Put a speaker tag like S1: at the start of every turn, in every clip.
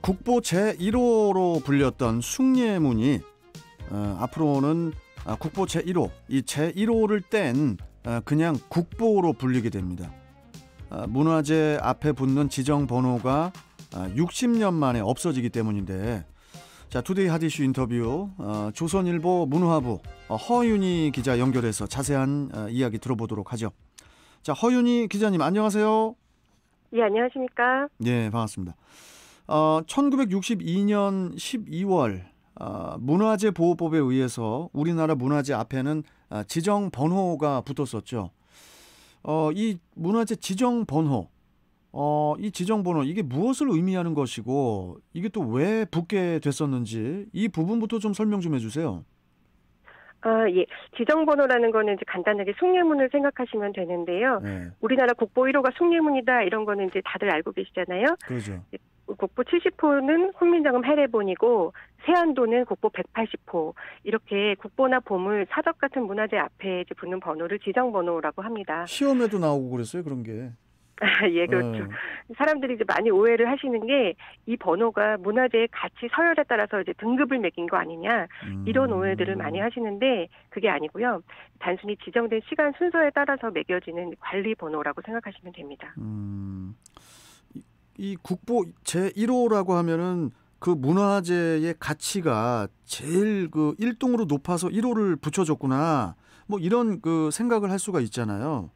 S1: 국보 제1호로 불렸던 숭례문이 앞으로는 국보 제1호, 이 제1호를 뗀 그냥 국보로 불리게 됩니다. 문화재 앞에 붙는 지정 번호가 60년 만에 없어지기 때문인데, 자, 투데이 핫이슈 인터뷰 조선일보 문화부 허윤희 기자 연결해서 자세한 이야기 들어보도록 하죠. 자, 허윤희 기자님 안녕하세요.
S2: 예, 안녕하십니까?
S1: 네, 반갑습니다. 1962년 12월 문화재 보호법에 의해서 우리나라 문화재 앞에는 지정 번호가 붙었었죠. 이 문화재 지정 번호, 이 지정 번호 이게 무엇을 의미하는 것이고 이게 또 왜 붙게 됐었는지 이 부분부터 좀 설명 좀 해주세요.
S2: 예. 지정번호라는 거는 이제 간단하게 숭례문을 생각하시면 되는데요.
S1: 네.
S2: 우리나라 국보 1호가 숭례문이다 이런 거는 이제 다들 알고 계시잖아요.
S1: 그렇죠.
S2: 국보 70호는 훈민정음 해례본이고 세안도는 국보 180호 이렇게 국보나 보물, 사적 같은 문화재 앞에 이제 붙는 번호를 지정번호라고 합니다.
S1: 시험에도 나오고 그랬어요, 그런 게.
S2: 예, 그렇죠. 사람들이 이제 많이 오해를 하시는 게 이 번호가 문화재의 가치 서열에 따라서 이제 등급을 매긴 거 아니냐 이런 오해들을 많이 하시는데 그게 아니고요. 단순히 지정된 시간 순서에 따라서 매겨지는 관리 번호라고 생각하시면 됩니다.
S1: 이 국보 제1호라고 하면은 그 문화재의 가치가 제일 그 1등으로 높아서 1호를 붙여줬구나. 뭐 이런 그 생각을 할 수가 있잖아요.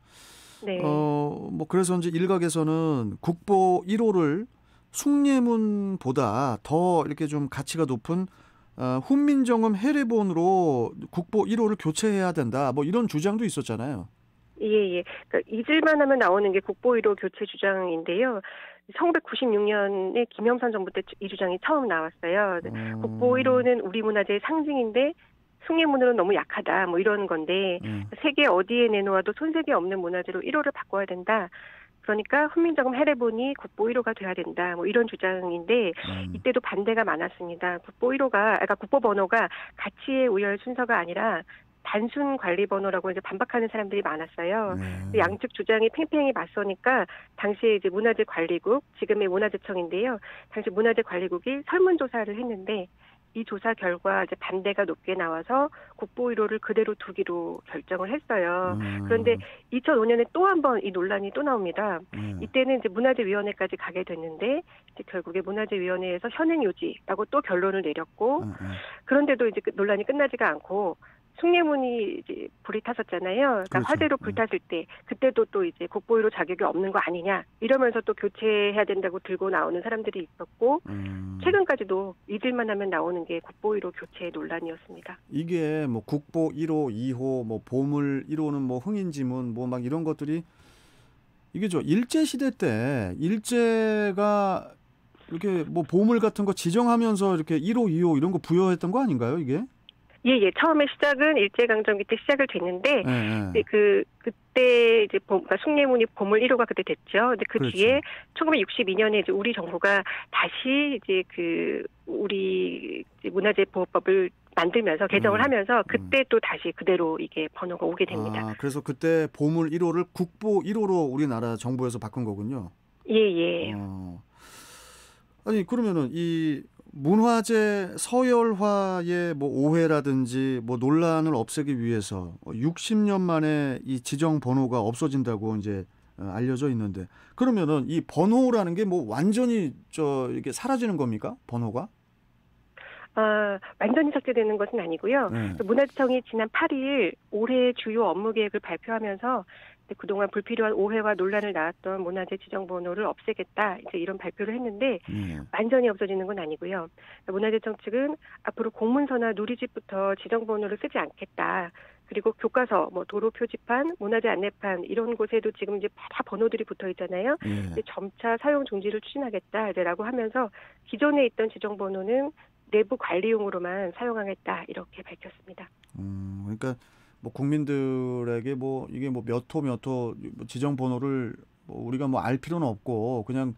S2: 네.
S1: 뭐 그래서 이제 일각에서는 국보 1호를 숭례문보다 더 이렇게 좀 가치가 높은 훈민정음 해례본으로 국보 1호를 교체해야 된다. 뭐 이런 주장도 있었잖아요.
S2: 예. 그러니까 잊을만 하면 나오는 게 국보 1호 교체 주장인데요. 1996년에 김영삼 정부 때 이 주장이 처음 나왔어요. 국보 1호는 우리 문화재의 상징인데 숭례문으로는 너무 약하다 뭐 이런 건데 세계 어디에 내놓아도 손색이 없는 문화재로 1호를 바꿔야 된다. 그러니까 훈민정음 해례본이 국보 1호가 돼야 된다. 뭐 이런 주장인데 이때도 반대가 많았습니다. 국보 1호가 그러니까 국보 번호가 가치의 우열 순서가 아니라 단순 관리 번호라고 이제 반박하는 사람들이 많았어요. 양측 주장이 팽팽히 맞서니까 당시에 이제 문화재관리국, 지금의 문화재청인데요. 당시 문화재관리국이 설문조사를 했는데 이 조사 결과 이제 반대가 높게 나와서 국보 1호를 그대로 두기로 결정을 했어요. 그런데 2005년에 또 한 번 이 논란이 또 나옵니다. 이때는 이제 문화재위원회까지 가게 됐는데 이제 결국에 문화재위원회에서 현행 유지라고 또 결론을 내렸고 그런데도 이제 논란이 끝나지가 않고 숭례문이 이제 불이 탔었잖아요. 그러니까
S1: 그렇죠.
S2: 화재로 불탔을 때 그때도 또 이제 국보 1호 자격이 없는 거 아니냐 이러면서 또 교체해야 된다고 들고 나오는 사람들이 있었고 최근까지도 잊을만 하면 나오는 게 국보 1호 교체 논란이었습니다.
S1: 이게 뭐 국보 1호, 2호, 뭐 보물 1호는 뭐 흥인지문 뭐 막 이런 것들이 이게 일제 시대 때 일제가 이렇게 뭐 보물 같은 거 지정하면서 이렇게 1호, 2호 이런 거 부여했던 거 아닌가요, 이게?
S2: 예. 처음에 시작은 일제강점기 때 시작을 됐는데,
S1: 네.
S2: 그때 이제 그러니까 숭례문이 보물 1호가 그때 됐죠. 근데 그
S1: 그렇죠.
S2: 뒤에 1962년에 이제 우리 정부가 다시 이제 우리 문화재 보호법을 만들면서 개정을 하면서 그때 또 다시 그대로 이게 번호가 오게 됩니다.
S1: 그래서 그때 보물 1호를 국보 1호로 우리나라 정부에서 바꾼 거군요.
S2: 예.
S1: 아니 그러면은 이 문화재 서열화의 뭐 오해라든지 뭐 논란을 없애기 위해서 60년 만에 이 지정 번호가 없어진다고 이제 알려져 있는데 그러면은 이 번호라는 게 뭐 완전히 이게 사라지는 겁니까? 번호가?
S2: 완전히 삭제되는 것은 아니고요. 문화재청이 지난 8일 올해 주요 업무 계획을 발표하면서 그동안 불필요한 오해와 논란을 낳았던 문화재 지정번호를 없애겠다 이제 이런 발표를 했는데 완전히 없어지는 건 아니고요. 문화재청 측은 앞으로 공문서나 누리집부터 지정번호를 쓰지 않겠다. 그리고 교과서, 뭐 도로 표지판, 문화재 안내판 이런 곳에도 지금 이제 다 번호들이 붙어 있잖아요. 이제 점차 사용 중지를 추진하겠다라고 하면서 기존에 있던 지정번호는 내부 관리용으로만 사용하겠다 이렇게 밝혔습니다.
S1: 그러니까 뭐 국민들에게 뭐 이게 뭐 몇 호 지정 번호를 뭐 우리가 뭐 알 필요는 없고 그냥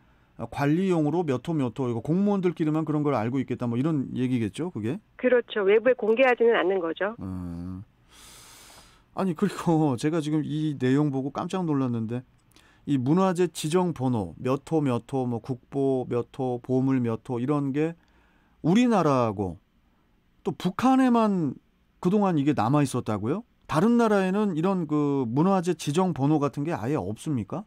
S1: 관리용으로 몇 호 이거 공무원들끼리만 그런 걸 알고 있겠다 뭐 이런 얘기겠죠, 그게?
S2: 그렇죠. 외부에 공개하지는 않는 거죠.
S1: 아니 그리고 제가 지금 이 내용 보고 깜짝 놀랐는데 이 문화재 지정 번호 몇 호 몇 호 뭐 국보 몇 호 보물 몇 호 이런 게 우리나라하고 또 북한에만 그동안 이게 남아 있었다고요? 다른 나라에는 이런 그 문화재 지정 번호 같은 게 아예 없습니까?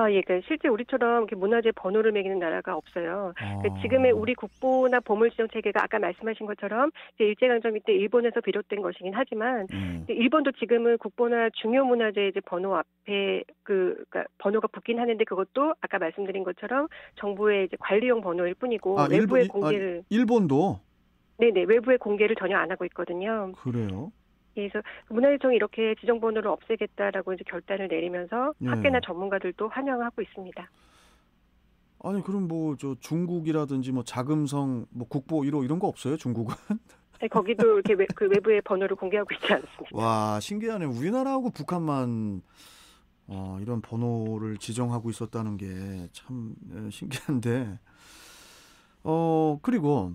S2: 예, 그러니까 실제 우리처럼 이렇게 문화재 번호를 매기는 나라가 없어요. 그러니까 지금의
S1: 아,
S2: 우리 국보나 보물 지정 체계가 아까 말씀하신 것처럼 이제 일제강점기 때 일본에서 비롯된 것이긴 하지만
S1: 예.
S2: 이제 일본도 지금은 국보나 중요 문화재 이제 번호 앞에 그러니까 번호가 붙긴 하는데 그것도 아까 말씀드린 것처럼 정부의 이제 관리용 번호일 뿐이고 외부의 공개를
S1: 일본도
S2: 네네 외부의 공개를 전혀 안 하고 있거든요.
S1: 그래요?
S2: 그래서 문화유통이 이렇게 지정번호를 없애겠다라고 이제 결단을 내리면서
S1: 예.
S2: 학계나 전문가들도 환영하고 있습니다.
S1: 아니 그럼 뭐 저 중국이라든지 뭐 자금성 뭐 국보 1호 이런 거 없어요? 중국은?
S2: 네, 거기도 이렇게 그 외부의 번호를 공개하고 있지 않습니다.
S1: 와 신기하네. 우리나라하고 북한만 이런 번호를 지정하고 있었다는 게 참 신기한데. 그리고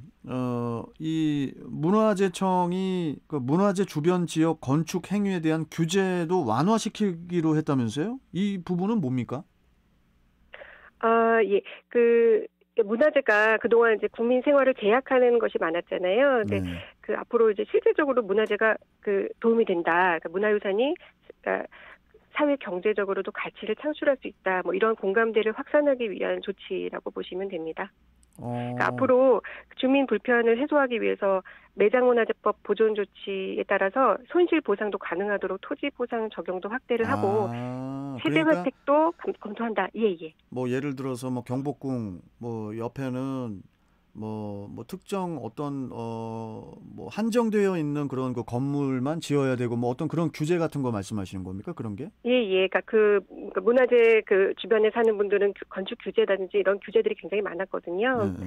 S1: 이 문화재청이 그 문화재 주변 지역 건축 행위에 대한 규제도 완화시키기로 했다면서요? 이 부분은 뭡니까?
S2: 예. 그 문화재가 그동안 이제 국민 생활을 제약하는 것이 많았잖아요. 근데
S1: 네.
S2: 그 앞으로 이제 실질적으로 문화재가 그 도움이 된다. 그러니까 문화유산이 그러니까 사회 경제적으로도 가치를 창출할 수 있다. 뭐 이런 공감대를 확산하기 위한 조치라고 보시면 됩니다. 그러니까
S1: 어,
S2: 앞으로 주민 불편을 해소하기 위해서 매장문화재법 보존 조치에 따라서 손실 보상도 가능하도록 토지 보상 적용도 확대를 하고 세대
S1: 그러니까
S2: 혜택도 검토한다. 예, 예.
S1: 뭐 예를 들어서 뭐 경복궁 뭐 옆에는 뭐 특정 어떤 뭐 한정되어 있는 그런 그 건물만 지어야 되고 뭐 어떤 그런 규제 같은 거 말씀하시는 겁니까? 그런 게?
S2: 예, 예. 그러니까 그 문화재 그 주변에 사는 분들은 건축 규제라든지 이런 규제들이 굉장히 많았거든요.
S1: 네, 네.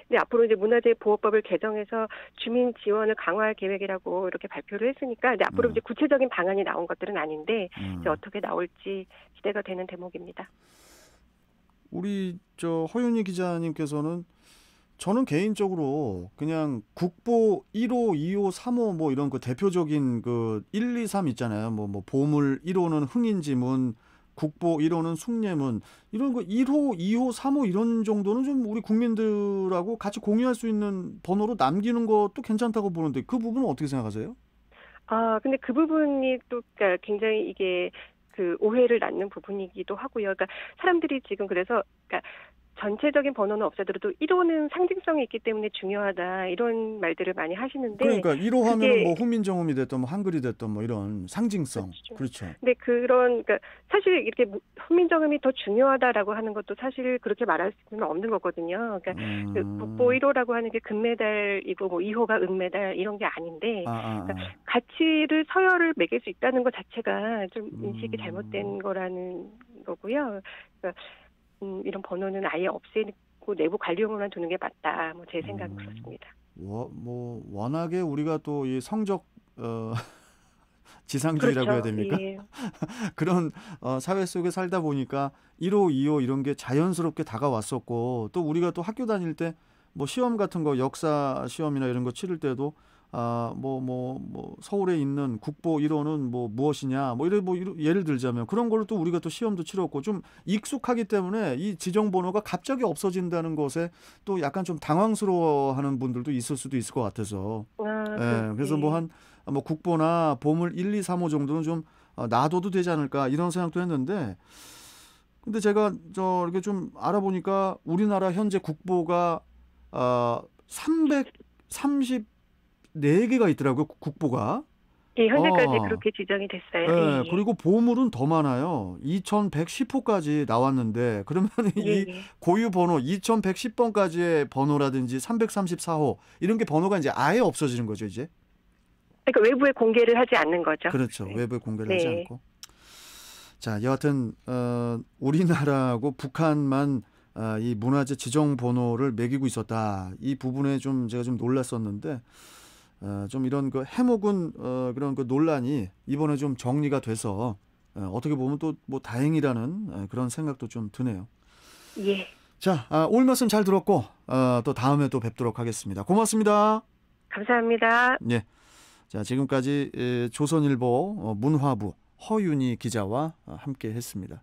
S2: 근데 앞으로 이제 문화재 보호법을 개정해서 주민 지원을 강화할 계획이라고 이렇게 발표를 했으니까 근데 앞으로
S1: 네.
S2: 이제 구체적인 방안이 나온 것들은 아닌데 이제
S1: 음.
S2: 어떻게 나올지 기대가 되는 대목입니다.
S1: 우리 저 허윤희 기자님께서는 저는 개인적으로 그냥 국보 1호, 2호, 3호 뭐 이런 그 대표적인 그 1, 2, 3 있잖아요. 뭐 보물 1호는 흥인지문, 국보 1호는 숭례문 이런 거 1호, 2호, 3호 이런 정도는 좀 우리 국민들하고 같이 공유할 수 있는 번호로 남기는 것도 괜찮다고 보는데 그 부분은 어떻게 생각하세요?
S2: 근데 그 부분이 또 그러니까 굉장히 이게 그 오해를 낳는 부분이기도 하고요. 그러니까 사람들이 지금 그래서 그러니까 전체적인 번호는 없애더라도 1호는 상징성이 있기 때문에 중요하다 이런 말들을 많이 하시는데
S1: 그러니까 1호 하면은
S2: 그게
S1: 뭐 훈민정음이 됐던 뭐 한글이 됐던 뭐 이런 상징성.
S2: 그렇죠.
S1: 그렇죠.
S2: 근데 그러니까 사실 이렇게 훈민정음이 더 중요하다라고 하는 것도 사실 그렇게 말할 수는 없는 거거든요. 그러니까 그 국보
S1: 음.
S2: 1호라고 하는 게 금메달이고 뭐 2호가 은메달 이런 게 아닌데 그러니까
S1: 아.
S2: 가치를 서열을 매길 수 있다는 것 자체가 좀 인식이
S1: 음.
S2: 잘못된 거라는 거고요. 그러니까 이런 번호는 아예 없애고 내부 관리용으로만 두는 게 맞다. 뭐 제 생각은
S1: 음.
S2: 그렇습니다.
S1: 뭐 워낙에 우리가 또 이 성적 지상주의라고 해야
S2: 그렇죠.
S1: 됩니까?
S2: 예.
S1: 그런 사회 속에 살다 보니까 1호, 2호 이런 게 자연스럽게 다가왔었고 또 우리가 또 학교 다닐 때 뭐 시험 같은 거 역사 시험이나 이런 거 치를 때도 뭐 서울에 있는 국보 1호는 뭐 무엇이냐 뭐 예를 들자면 그런 걸로 또 우리가 또 시험도 치렀고 좀 익숙하기 때문에 이 지정 번호가 갑자기 없어진다는 것에 또 약간 좀 당황스러워하는 분들도 있을 수도 있을 것 같아서 그래서 뭐
S2: 예.
S1: 한 뭐 국보나 보물 1, 2, 3호 정도는 좀 놔둬도 되지 않을까 이런 생각도 했는데 근데 제가 이렇게 좀 알아보니까 우리나라 현재 국보가 334개가 있더라고요. 국보가.
S2: 예, 현재까지
S1: 어.
S2: 그렇게 지정이 됐어요.
S1: 예,
S2: 예, 예.
S1: 그리고 보물은 더 많아요. 2110호까지 나왔는데 그러면
S2: 예,
S1: 이
S2: 예.
S1: 고유 번호 2110번까지의 번호라든지 334호 이런 게 번호가 이제 아예 없어지는 거죠, 이제.
S2: 그러니까 외부에 공개를 하지 않는 거죠.
S1: 그렇죠.
S2: 네.
S1: 외부에 공개를 하지
S2: 네.
S1: 않고. 자, 여하튼 우리나라하고 북한만 이 문화재 지정 번호를 매기고 있었다. 이 부분에 좀 제가 좀 놀랐었는데 좀 이런 그 해묵은 그런 그 논란이 이번에 좀 정리가 돼서 어떻게 보면 또 뭐 다행이라는 그런 생각도 좀 드네요.
S2: 예.
S1: 자, 오늘 말씀 잘 들었고 또 다음에 또 뵙도록 하겠습니다. 고맙습니다.
S2: 감사합니다.
S1: 예. 자, 지금까지 조선일보 문화부 허윤희 기자와 함께 했습니다.